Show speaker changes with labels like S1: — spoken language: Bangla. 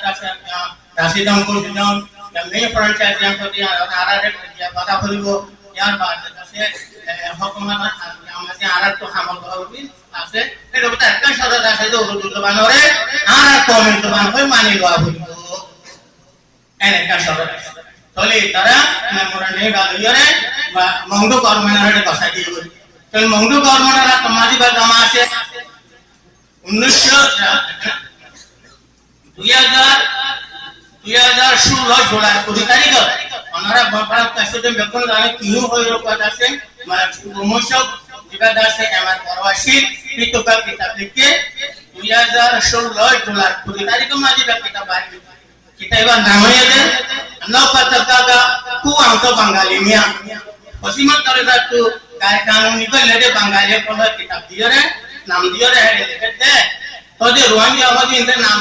S1: আছে রাশিদম কুলদম মেয়ে ফ্রাঞ্চাইজ yang প্রতি আরারে বাধা করিব ইয়ার বাদ আছে হকমান আমাদের আরার তো হামল করবি আছে এটা তো একটা শরত আছে যে উর্দু জবানরে আর কমেন্ট জবান হই মানি লওয়া হইব এর একটা শরত আছে তাহলে তারা মোরা নেই গালিয়রে বা মংডু কর্মনারে কথা দিয়ে বলি তো মংডু কর্মনারা সমাজী বা জমা আছে 2016 জুলাই 20 তারিখ ওনারা বাপার কাছে যে বেতন জানে কিউ হইর কথা আছে মানে প্রমোশন যেটা আছে আমার পরবাসী পিতকা কিতাব লিখে 2016 জুলাই 20 তারিখ মাঝে কিতাব বাইরে কিতাবের নাম হয়েছে নৌকাতকা কুয়ান্ত বাঙালি মিয়া পশ্চিমত তরজা তো গায় কানুনি को लेके বাঙালি কোন কিতাব দিয়ে রে নাম দিয়ে রে লিখে দে তো যে রোহানি আওয়াজ ইনতে নাম